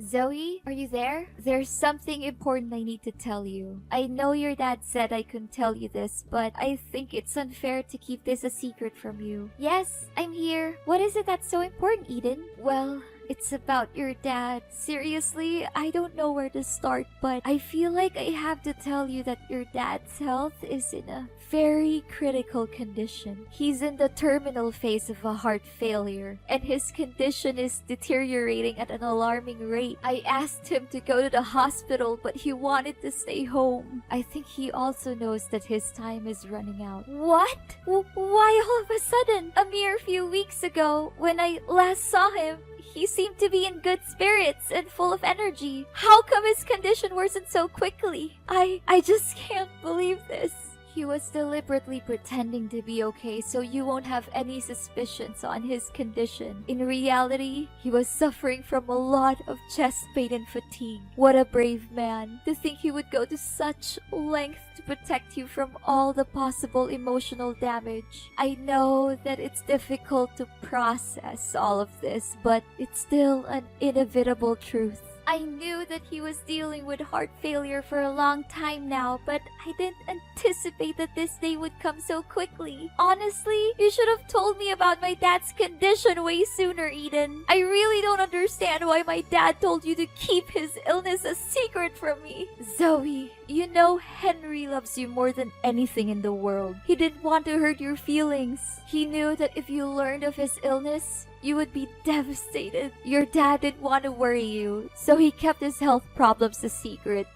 Zoe, are you there? There's something important I need to tell you. I know your dad said I couldn't tell you this, but I think it's unfair to keep this a secret from you. Yes, I'm here. What is it that's so important, Eden? Well, it's about your dad. Seriously, I don't know where to start, but I feel like I have to tell you that your dad's health is in a very critical condition. He's in the terminal phase of a heart failure, and his condition is deteriorating at an alarming rate. I asked him to go to the hospital, but he wanted to stay home. I think he also knows that his time is running out. What? Why all of a sudden? A mere few weeks ago, when I last saw him, he seemed to be in good spirits and full of energy. How come his condition worsened so quickly? I just can't believe this. He was deliberately pretending to be okay so you won't have any suspicions on his condition. In reality, he was suffering from a lot of chest pain and fatigue. What a brave man. To think he would go to such length to protect you from all the possible emotional damage. I know that it's difficult to process all of this, but it's still an inevitable truth. I knew that he was dealing with heart failure for a long time now, but I didn't anticipate that this day would come so quickly. Honestly, you should have told me about my dad's condition way sooner, Eden. I really don't understand why my dad told you to keep his illness a secret from me. Zoe, you know Henry loves you more than anything in the world. He didn't want to hurt your feelings. He knew that if you learned of his illness, you would be devastated. Your dad didn't want to worry you, so he kept his health problems a secret.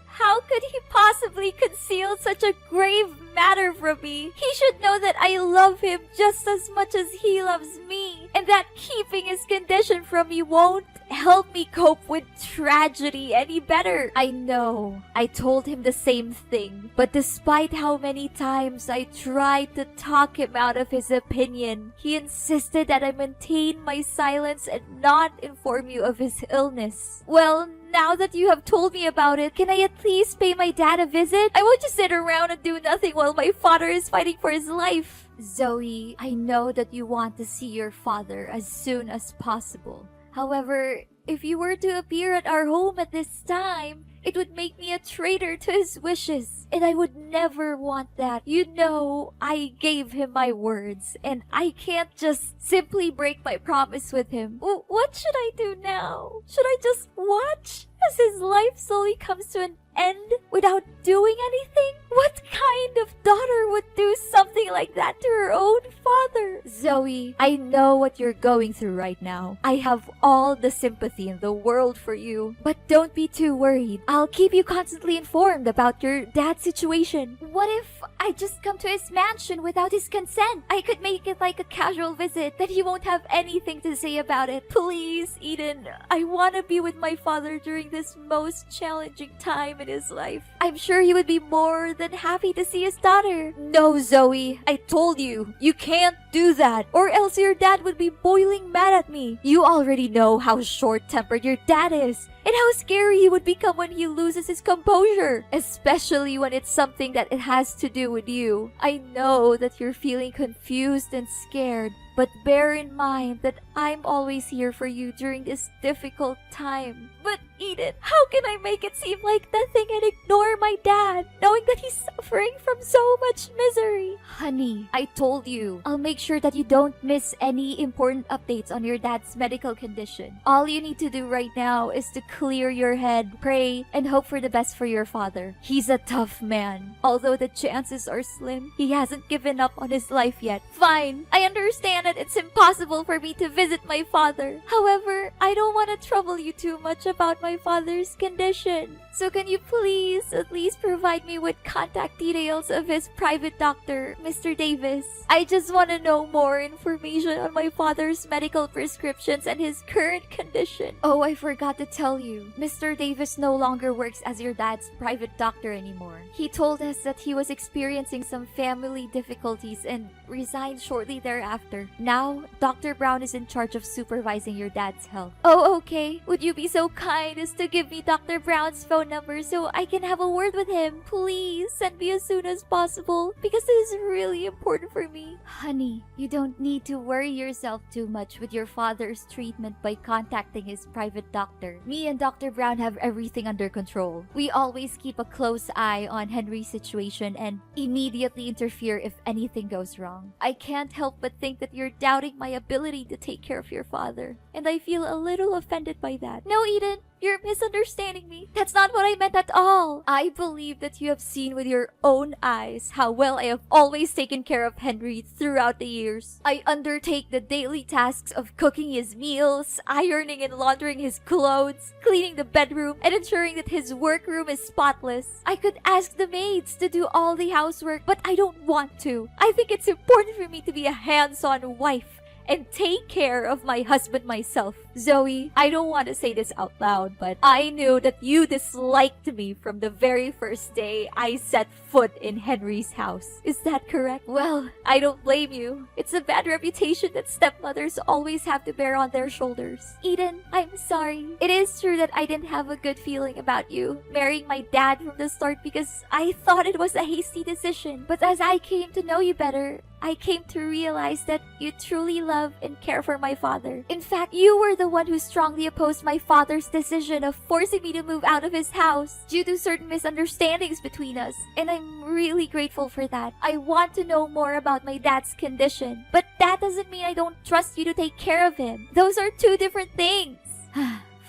How could he possibly conceal such a grave matter from me? He should know that I love him just as much as he loves me, and that keeping his condition from me won't help me cope with tragedy any better. I know. I told him the same thing, but despite how many times I tried to talk him out of his opinion, he insisted that I maintain my silence and not inform you of his illness. Well, now that you have told me about it, can I at least pay my dad a visit? I won't just sit around and do nothing while my father is fighting for his life. Zoe, I know that you want to see your father as soon as possible. However, if you were to appear at our home at this time, it would make me a traitor to his wishes, and I would never want that. You know, I gave him my words, and I can't just simply break my promise with him. What should I do now? Should I just watch as his life slowly comes to an end without doing anything? What kind of daughter would do something like that to her own father? Zoe, I know what you're going through right now. I have all the sympathy in the world for you, but don't be too worried. I'll keep you constantly informed about your dad's situation. What if I just come to his mansion without his consent? I could make it like a casual visit that he won't have anything to say about it. Please, Eden, I want to be with my father during this most challenging time in his life. I'm sure he would be more than happy to see his daughter. No, Zoe, I told you, you can't do that, or else your dad would be boiling mad at me. You already know how short-tempered your dad is, and how scary he would become when he loses his composure, especially when it's something that it has to do with you. I know that you're feeling confused and scared, but bear in mind that I'm always here for you during this difficult time. But Eden, how can I make it seem like nothing and ignore my dad, knowing that he's suffering from so much misery? Honey, I told you, I'll make sure that you don't miss any important updates on your dad's medical condition. All you need to do right now is to clear your head, pray, and hope for the best for your father. He's a tough man. Although the chances are slim, he hasn't given up on his life yet. Fine, I understand that it's impossible for me to visit my father. However, I don't want to trouble you too much about my father's condition. So can you please at least provide me with contact details of his private doctor, Mr. Davis? I just want to know more information on my father's medical prescriptions and his current condition. Oh, I forgot to tell you. Mr. Davis no longer works as your dad's private doctor anymore. He told us that he was experiencing some family difficulties and resigned shortly thereafter. Now, Dr. Brown is in charge of supervising your dad's health. Oh, okay. Would you be so kind as to give me Dr. Brown's phone number so I can have a word with him? Please send me as soon as possible because this is really important for me. Honey, you don't need to worry yourself too much with your father's treatment by contacting his private doctor. Me and Dr. Brown have everything under control. We always keep a close eye on Henry's situation and immediately interfere if anything goes wrong. I can't help but think that you're doubting my ability to take care of your father, and I feel a little offended by that. No, Eden, you're misunderstanding me. That's not what I meant at all. I believe that you have seen with your own eyes how well I have always taken care of Henry throughout the years. I undertake the daily tasks of cooking his meals, ironing and laundering his clothes, cleaning the bedroom, and ensuring that his workroom is spotless. I could ask the maids to do all the housework, but I don't want to. I think it's important for me to be a hands-on wife and take care of my husband myself. Zoe, I don't want to say this out loud, but I knew that you disliked me from the very first day I set foot in Henry's house. Is that correct? Well, I don't blame you. It's a bad reputation that stepmothers always have to bear on their shoulders. Eden, I'm sorry. It is true that I didn't have a good feeling about you marrying my dad from the start because I thought it was a hasty decision. But as I came to know you better, I came to realize that you truly love and care for my father. In fact, you were the one who strongly opposed my father's decision of forcing me to move out of his house due to certain misunderstandings between us. And I'm really grateful for that. I want to know more about my dad's condition, but that doesn't mean I don't trust you to take care of him. Those are two different things.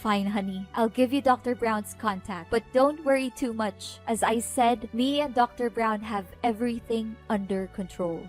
Fine, honey. I'll give you Dr. Brown's contact, but don't worry too much. As I said, me and Dr. Brown have everything under control.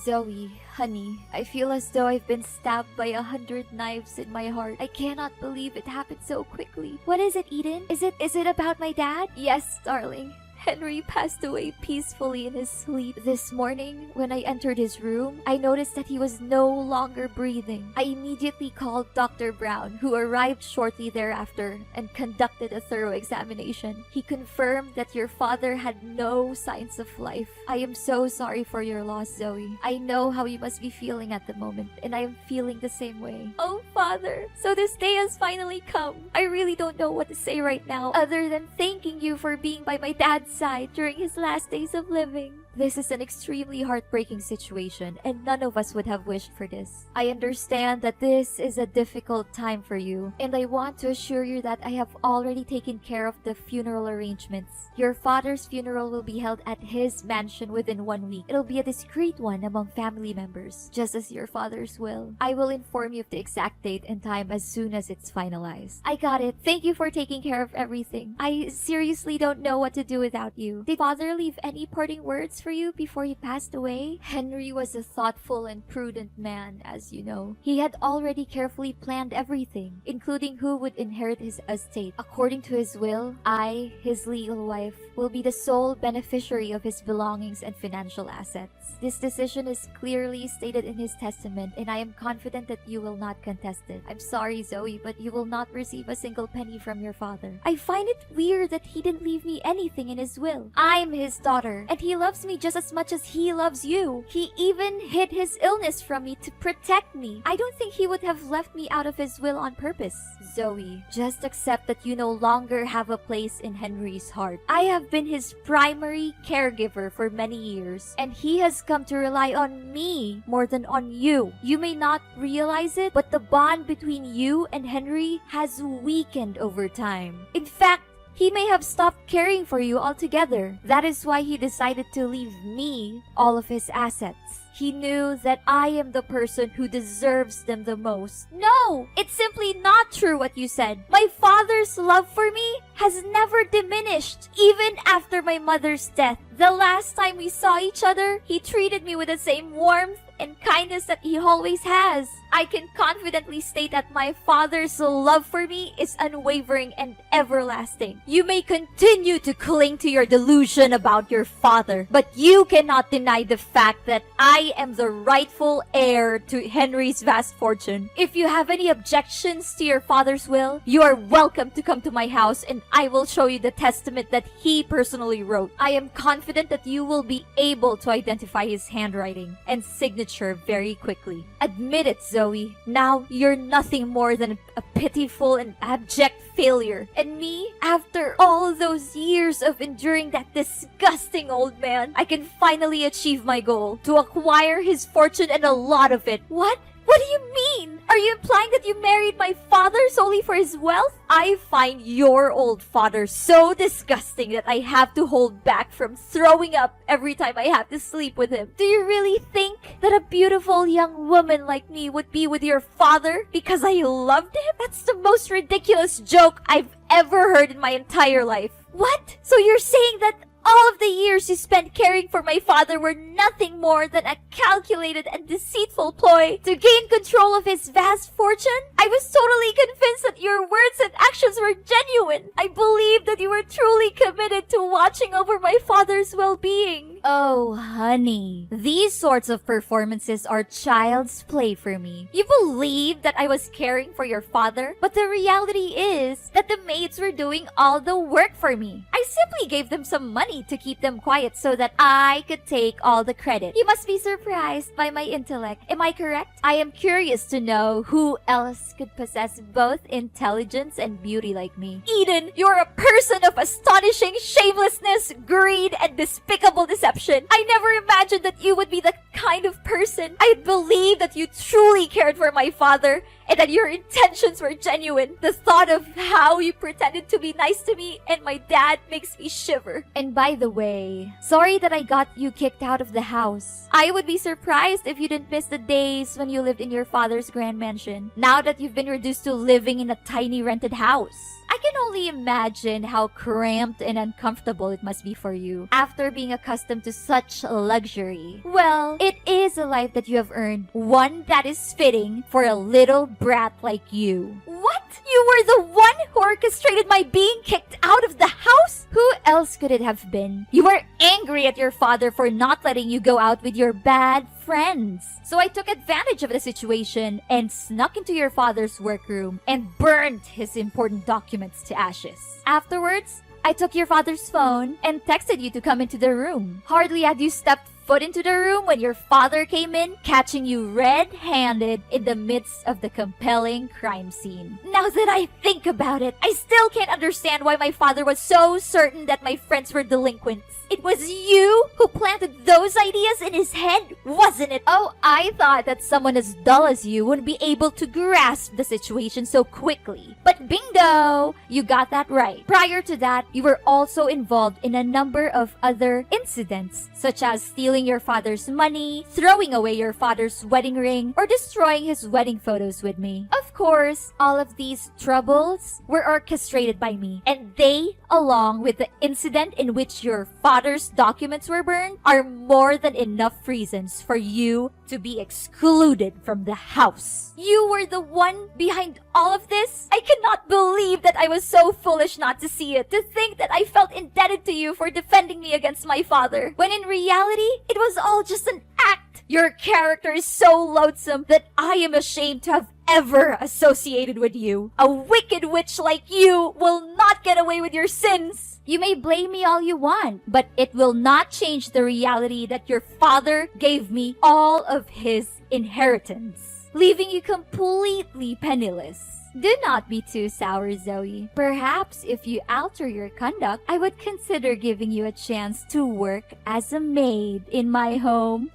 Zoe, honey, I feel as though I've been stabbed by 100 knives in my heart. I cannot believe it happened so quickly. What is it, Eden? Is it about my dad? Yes, darling. Henry passed away peacefully in his sleep. This morning, when I entered his room, I noticed that he was no longer breathing. I immediately called Dr. Brown, who arrived shortly thereafter and conducted a thorough examination. He confirmed that your father had no signs of life. I am so sorry for your loss, Zoe. I know how you must be feeling at the moment, and I am feeling the same way. Oh, Father, so this day has finally come. I really don't know what to say right now other than thanking you for being by my dad's side during his last days of living. This is an extremely heartbreaking situation, and none of us would have wished for this. I understand that this is a difficult time for you, and I want to assure you that I have already taken care of the funeral arrangements. Your father's funeral will be held at his mansion within 1 week. It'll be a discreet one among family members, just as your father's will. I will inform you of the exact date and time as soon as it's finalized. I got it. Thank you for taking care of everything. I seriously don't know what to do without you. Did Father leave any parting words for you before he passed away? Henry was a thoughtful and prudent man, as you know. He had already carefully planned everything, including who would inherit his estate. According to his will, I, his legal wife, will be the sole beneficiary of his belongings and financial assets. This decision is clearly stated in his testament, and I am confident that you will not contest it. I'm sorry, Zoe, but you will not receive a single penny from your father. I find it weird that he didn't leave me anything in his will. I'm his daughter, and he loves me just as much as he loves you. He even hid his illness from me to protect me. I don't think he would have left me out of his will on purpose. Zoe, just accept that you no longer have a place in Henry's heart. I have been his primary caregiver for many years, and he has come to rely on me more than on you. You may not realize it, but the bond between you and Henry has weakened over time. In fact, he may have stopped caring for you altogether. That is why he decided to leave me all of his assets. He knew that I am the person who deserves them the most. No! It's simply not true what you said. My father's love for me has never diminished, even after my mother's death. The last time we saw each other, he treated me with the same warmth and kindness that he always has. I can confidently state that my father's love for me is unwavering and everlasting. You may continue to cling to your delusion about your father, but you cannot deny the fact that I I am the rightful heir to Henry's vast fortune. If you have any objections to your father's will, you are welcome to come to my house and I will show you the testament that he personally wrote. I am confident that you will be able to identify his handwriting and signature very quickly. Admit it, Zoe. Now you're nothing more than a pitiful and abject failure. And me, after all those years of enduring that disgusting old man, I can finally achieve my goal to acquire his fortune and a lot of it. What? What do you mean? Are you implying that you married my father solely for his wealth? I find your old father so disgusting that I have to hold back from throwing up every time I have to sleep with him. Do you really think that a beautiful young woman like me would be with your father because I loved him? That's the most ridiculous joke I've ever heard in my entire life. What? So you're saying that all of the years you spent caring for my father were nothing more than a calculated and deceitful ploy to gain control of his vast fortune? I was totally convinced that your words and actions were genuine. I believed that you were truly committed to watching over my father's well-being. Oh, honey. These sorts of performances are child's play for me. You believe that I was caring for your father, but the reality is that the maids were doing all the work for me. I simply gave them some money to keep them quiet so that I could take all the credit. You must be surprised by my intellect. Am I correct? I am curious to know who else could possess both intelligence and beauty like me. Eden, you're a person of astonishing shamelessness, greed, and despicable deception. I never imagined that you would be the kind of person. I believe that you truly cared for my father and that your intentions were genuine. The thought of how you pretended to be nice to me and my dad makes me shiver. And by the way, sorry that I got you kicked out of the house. I would be surprised if you didn't miss the days when you lived in your father's grand mansion, now that you've been reduced to living in a tiny rented house. I can only imagine how cramped and uncomfortable it must be for you after being accustomed to such luxury. Well, it is a life that you have earned, one that is fitting for a little brat like you. What? You were the one who orchestrated my being kicked out of the house? Who else could it have been? You were angry at your father for not letting you go out with your bad friends. So I took advantage of the situation and snuck into your father's workroom and burned his important documents to ashes. Afterwards, I took your father's phone and texted you to come into the room. Hardly had you stepped foot into the room when your father came in, catching you red-handed in the midst of the compelling crime scene. Now that I think about it, I still can't understand why my father was so certain that my friends were delinquents. It was you who planted those ideas in his head, wasn't it? Oh, I thought that someone as dull as you wouldn't be able to grasp the situation so quickly. But bingo! You got that right. Prior to that, you were also involved in a number of other incidents, such as stealing your father's money, throwing away your father's wedding ring, or destroying his wedding photos with me. Of course, all of these troubles were orchestrated by me, and they, along with the incident in which your father's documents were burned, are more than enough reasons for you to be excluded from the house. You were the one behind all of this? I cannot believe that I was so foolish not to see it, to think that I felt indebted to you for defending me against my father, when in reality, it was all just an act. Your character is so loathsome that I am ashamed to have ever associated with you. A wicked witch like you will not get away with your sins. You may blame me all you want, but it will not change the reality that your father gave me all of his inheritance, leaving you completely penniless. Do not be too sour, Zoe. Perhaps if you alter your conduct, I would consider giving you a chance to work as a maid in my home.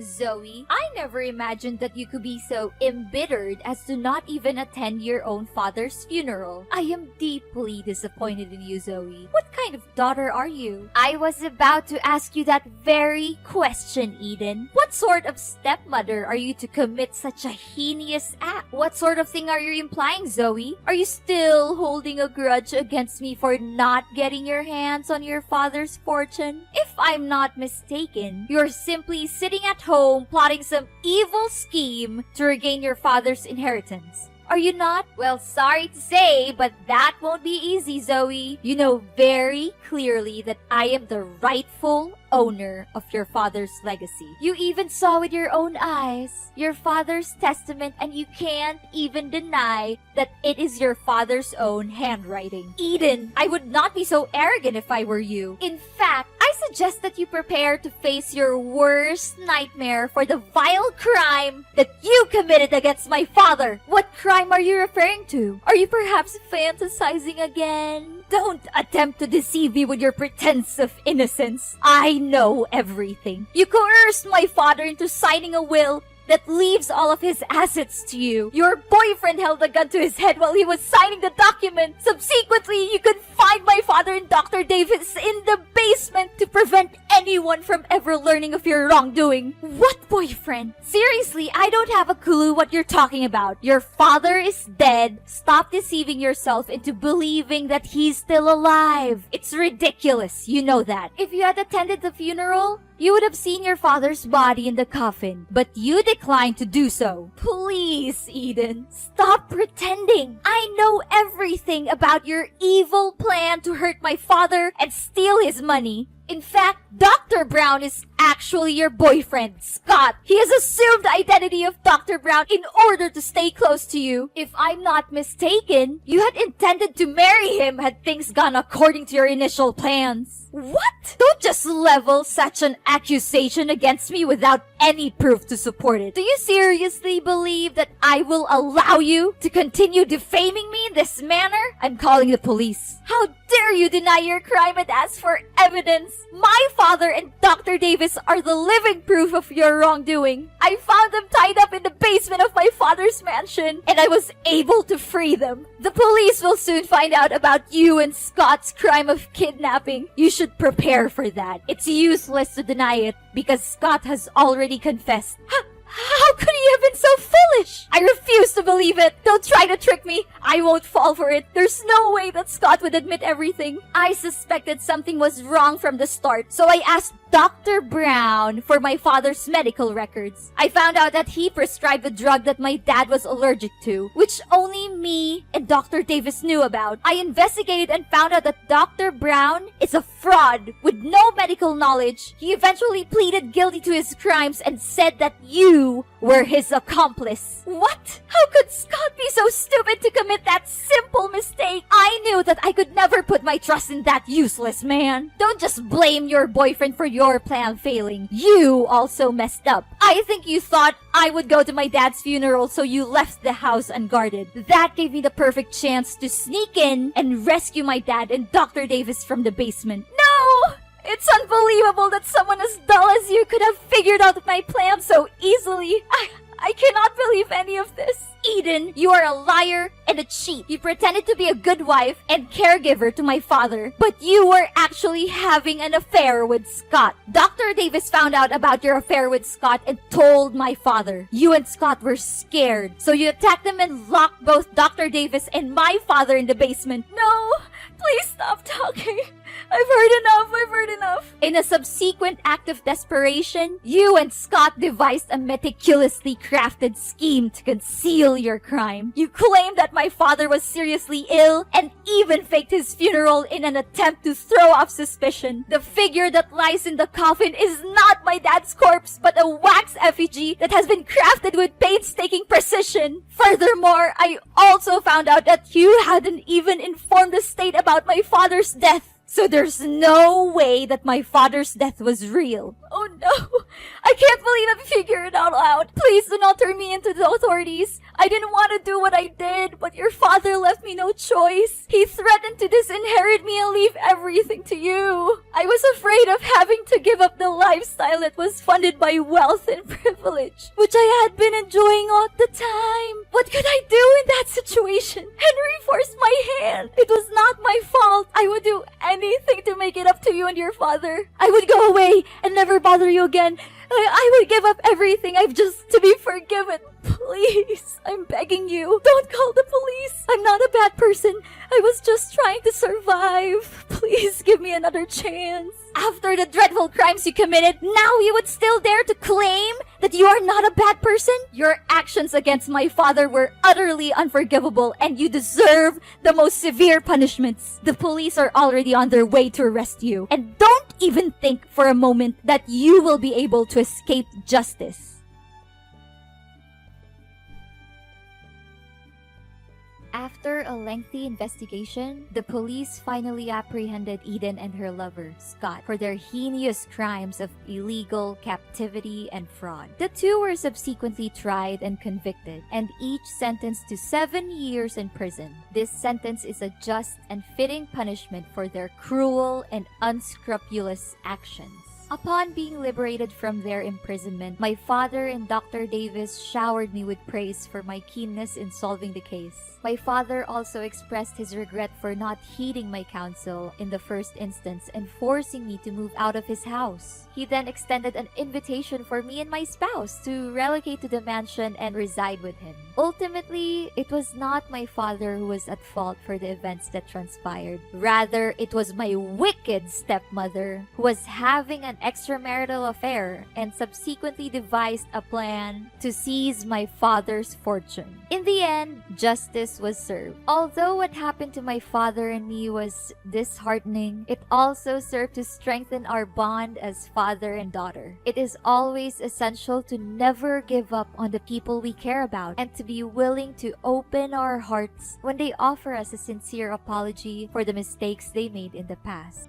Zoe, I never imagined that you could be so embittered as to not even attend your own father's funeral. I am deeply disappointed in you, Zoe. What kind of daughter are you? I was about to ask you that very question, Eden. What sort of stepmother are you to commit such a heinous act? What sort of thing are you implying, Zoe? Are you still holding a grudge against me for not getting your hands on your father's fortune? If I'm not mistaken, you're simply sitting at home plotting some evil scheme to regain your father's inheritance. Are you not? Well, sorry to say, but that won't be easy, Zoe. You know very clearly that I am the rightful owner of your father's legacy. You even saw with your own eyes your father's testament, and you can't even deny that it is your father's own handwriting. Eden, I would not be so arrogant if I were you. In fact, I suggest that you prepare to face your worst nightmare for the vile crime that you committed against my father. What crime are you referring to? Are you perhaps fantasizing again? Don't attempt to deceive me with your pretense of innocence. I know everything. You coerced my father into signing a will that leaves all of his assets to you. Your boyfriend held a gun to his head while he was signing the document. Subsequently, you could find my father and Dr. Davis in the basement to prevent anyone from ever learning of your wrongdoing. What boyfriend? Seriously, I don't have a clue what you're talking about. Your father is dead. Stop deceiving yourself into believing that he's still alive. It's ridiculous. You know that. If you had attended the funeral, you would have seen your father's body in the coffin, but you declined to do so. Please, Eden, stop pretending. I know everything about your evil plan to hurt my father and steal his money. In fact, Dr. Brown is actually your boyfriend, Scott. He has assumed the identity of Dr. Brown in order to stay close to you. If I'm not mistaken, you had intended to marry him had things gone according to your initial plans. What? Don't just level such an accusation against me without any proof to support it. Do you seriously believe that I will allow you to continue defaming me in this manner? I'm calling the police. How dare you deny your crime and ask for evidence? My father and Dr. Davis are the living proof of your wrongdoing. I found them tied up in the basement of my father's mansion, and I was able to free them. The police will soon find out about you and Scott's crime of kidnapping. You should prepare for that. It's useless to deny it because Scott has already confessed. How could he have been so foolish? I refuse to believe it. Don't try to trick me. I won't fall for it. There's no way that Scott would admit everything. I suspected something was wrong from the start, so I asked Dr. Brown for my father's medical records. I found out that he prescribed a drug that my dad was allergic to, which only me and Dr. Davis knew about. I investigated and found out that Dr. Brown is a fraud with no medical knowledge. He eventually pleaded guilty to his crimes and said that you were his accomplice. What? How could Scott be so stupid to commit that simple mistake? I knew that I could never put my trust in that useless man. Don't just blame your boyfriend for your plan failing. You also messed up. I think you thought I would go to my dad's funeral, so you left the house unguarded. That gave me the perfect chance to sneak in and rescue my dad and Dr. Davis from the basement. No! It's unbelievable that someone as dull as you could have figured out my plan so easily. I cannot believe any of this. Eden, you are a liar and a cheat. You pretended to be a good wife and caregiver to my father, but you were actually having an affair with Scott. Dr. Davis found out about your affair with Scott and told my father. You and Scott were scared, so you attacked them and locked both Dr. Davis and my father in the basement. No, please stop talking. I've heard enough. In a subsequent act of desperation, you and Scott devised a meticulously crafted scheme to conceal your crime. You claimed that my father was seriously ill and even faked his funeral in an attempt to throw off suspicion. The figure that lies in the coffin is not my dad's corpse, but a wax effigy that has been crafted with painstaking precision. Furthermore, I also found out that you hadn't even informed the state about my father's death. So there's no way that my father's death was real. Oh no! I can't believe I figured it all out. Please do not turn me into the authorities. I didn't want to do what I did, but your father left me no choice. He threatened to disinherit me and leave everything to you. I was afraid of having to give up the lifestyle that was funded by wealth and privilege, which I had been enjoying all the time. What could I do in that situation? Henry forced my hand. It was not my fault. I would do anything to make it up to you and your father. I would go away and never bother you again. I would give up everything I've just to be forgiven. Please, I'm begging you. Don't call the police. I'm not a bad person. I was just trying to survive. Please give me another chance. After the dreadful crimes you committed, now you would still dare to claim that you are not a bad person? Your actions against my father were utterly unforgivable and you deserve the most severe punishments. The police are already on their way to arrest you. And don't even think for a moment that you will be able to escape justice. After a lengthy investigation, the police finally apprehended Eden and her lover, Scott, for their heinous crimes of illegal captivity and fraud. The two were subsequently tried and convicted, and each sentenced to 7 years in prison. This sentence is a just and fitting punishment for their cruel and unscrupulous actions. Upon being liberated from their imprisonment, my father and Dr. Davis showered me with praise for my keenness in solving the case. My father also expressed his regret for not heeding my counsel in the first instance and forcing me to move out of his house. He then extended an invitation for me and my spouse to relocate to the mansion and reside with him. Ultimately, it was not my father who was at fault for the events that transpired. Rather, it was my wicked stepmother who was having an extramarital affair and subsequently devised a plan to seize my father's fortune. In the end, justice was served. Although what happened to my father and me was disheartening, it also served to strengthen our bond as father and daughter. It is always essential to never give up on the people we care about and to be willing to open our hearts when they offer us a sincere apology for the mistakes they made in the past.